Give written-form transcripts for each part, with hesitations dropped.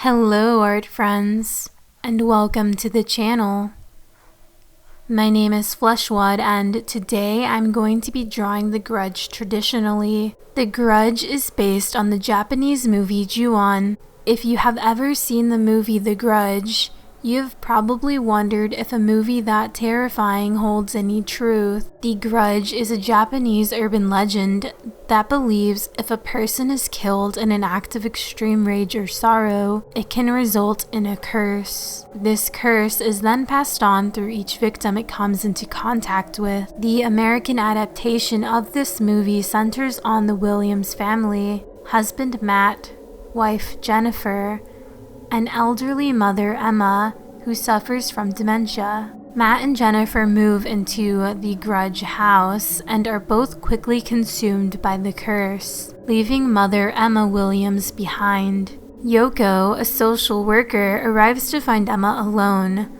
Hello art friends, and welcome to the channel. My name is Fleshwood, and today I'm going to be drawing the Grudge traditionally. The Grudge is based on the Japanese movie Ju-on. If you have ever seen the movie The Grudge, you've probably wondered if a movie that terrifying holds any truth. The Grudge is a Japanese urban legend that believes if a person is killed in an act of extreme rage or sorrow, it can result in a curse. This curse is then passed on through each victim it comes into contact with. The American adaptation of this movie centers on the Williams family, husband Matt, wife Jennifer, and elderly mother Emma, who suffers from dementia. Matt and Jennifer move into the Grudge house and are both quickly consumed by the curse, leaving mother Emma Williams behind. Yoko, a social worker, arrives to find Emma alone,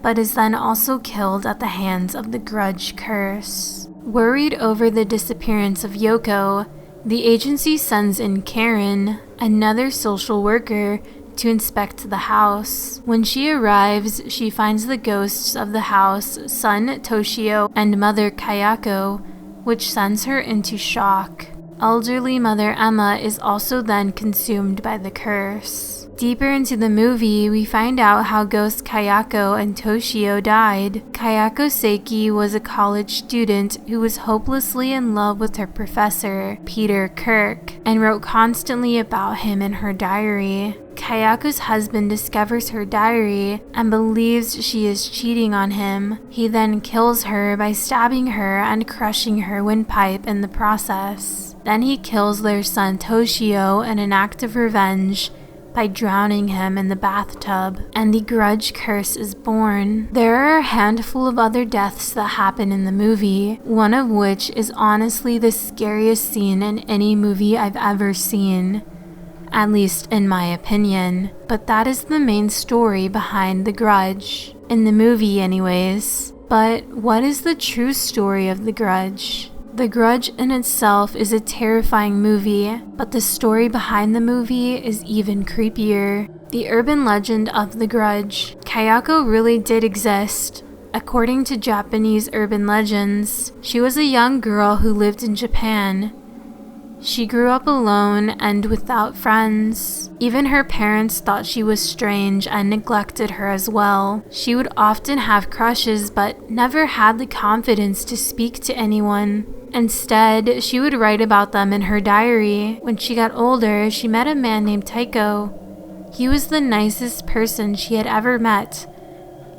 but is then also killed at the hands of the Grudge curse. Worried over the disappearance of Yoko, the agency sends in Karen, another social worker, to inspect the house. When she arrives, she finds the ghosts of the house, son Toshio and mother Kayako, which sends her into shock. Elderly mother Emma is also then consumed by the curse. Deeper into the movie, we find out how ghost Kayako and Toshio died. Kayako Seiki was a college student who was hopelessly in love with her professor, Peter Kirk, and wrote constantly about him in her diary. Kayako's husband discovers her diary and believes she is cheating on him. He then kills her by stabbing her and crushing her windpipe in the process. Then he kills their son Toshio in an act of revenge by drowning him in the bathtub, and the Grudge curse is born. There are a handful of other deaths that happen in the movie, one of which is honestly the scariest scene in any movie I've ever seen. At least in my opinion, but that is the main story behind The Grudge. In the movie anyways. But what is the true story of The Grudge? The Grudge in itself is a terrifying movie, but the story behind the movie is even creepier. The urban legend of The Grudge. Kayako really did exist. According to Japanese urban legends, she was a young girl who lived in Japan. She grew up alone and without friends. Even her parents thought she was strange and neglected her as well. She would often have crushes but never had the confidence to speak to anyone. Instead, she would write about them in her diary. When she got older, she met a man named Taiko. He was the nicest person she had ever met,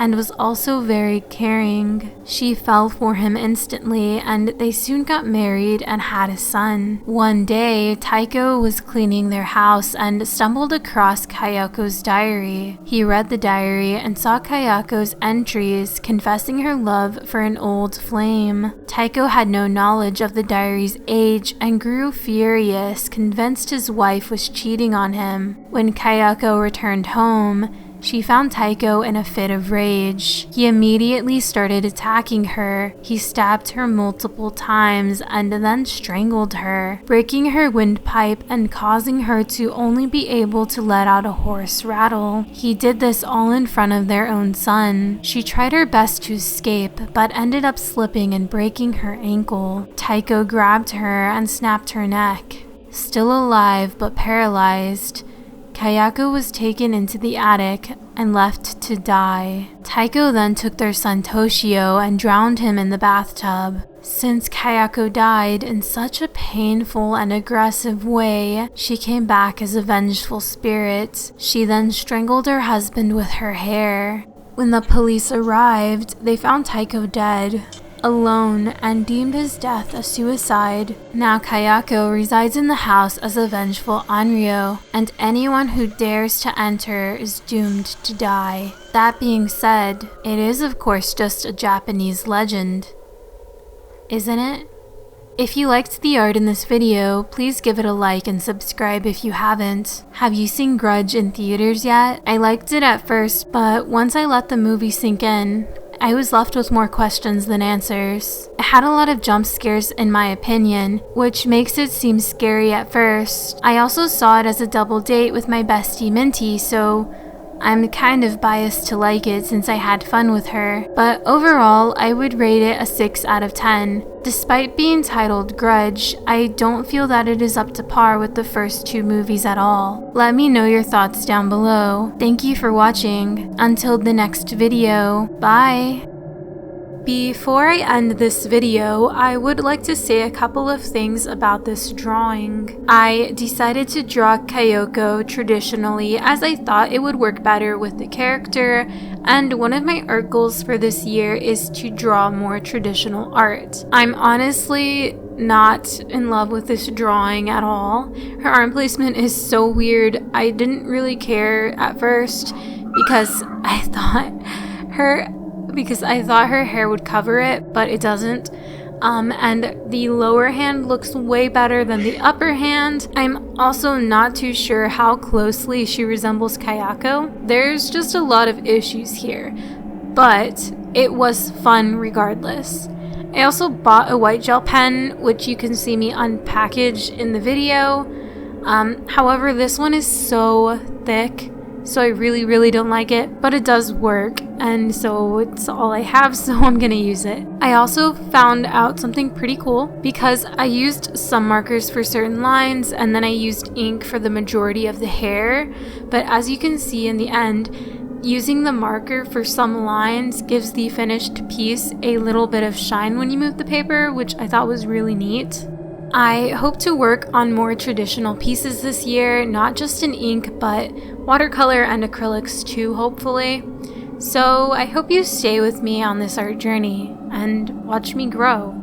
and was also very caring. She fell for him instantly, and they soon got married and had a son. One day, Taiko was cleaning their house and stumbled across Kayako's diary. He read the diary and saw Kayako's entries confessing her love for an old flame. Taiko had no knowledge of the diary's age and grew furious, convinced his wife was cheating on him. When Kayako returned home, she found Taiko in a fit of rage. He immediately started attacking her. He stabbed her multiple times and then strangled her, breaking her windpipe and causing her to only be able to let out a hoarse rattle. He did this all in front of their own son. She tried her best to escape, but ended up slipping and breaking her ankle. Taiko grabbed her and snapped her neck. Still alive but paralyzed, Kayako was taken into the attic and left to die. Taiko then took their son Toshio and drowned him in the bathtub. Since Kayako died in such a painful and aggressive way, she came back as a vengeful spirit. She then strangled her husband with her hair. When the police arrived, they found Taiko dead, alone, and deemed his death a suicide. Now Kayako resides in the house as a vengeful Anryo, and anyone who dares to enter is doomed to die. That being said, it is of course just a Japanese legend, isn't it? If you liked the art in this video, please give it a like and subscribe if you haven't. Have you seen Grudge in theaters yet? I liked it at first, but once I let the movie sink in, I was left with more questions than answers. It had a lot of jump scares in my opinion, which makes it seem scary at first. I also saw it as a double date with my bestie Minty, so I'm kind of biased to like it since I had fun with her, but overall I would rate it a 6 out of 10. Despite being titled Grudge, I don't feel that it is up to par with the first 2 movies at all. Let me know your thoughts down below. Thank you for watching. Until the next video, bye! Before I end this video, I would like to say a couple of things about this drawing. I decided to draw Kyoko traditionally as I thought it would work better with the character, and one of my art goals for this year is to draw more traditional art. I'm honestly not in love with this drawing at all. Her arm placement is so weird. I didn't really care at first because I thought her hair would cover it, but it doesn't. And the lower hand looks way better than the upper hand. I'm also not too sure how closely she resembles Kayako. There's just a lot of issues here, but it was fun regardless. I also bought a white gel pen, which you can see me unpackage in the video. However, this one is so thick, so I really don't like it, but it does work, and so it's all I have, so I'm gonna use it. I also found out something pretty cool because I used some markers for certain lines and then I used ink for the majority of the hair, but as you can see in the end, using the marker for some lines gives the finished piece a little bit of shine when you move the paper, which I thought was really neat. I hope to work on more traditional pieces this year, not just in ink, but watercolor and acrylics too, hopefully. So I hope you stay with me on this art journey and watch me grow.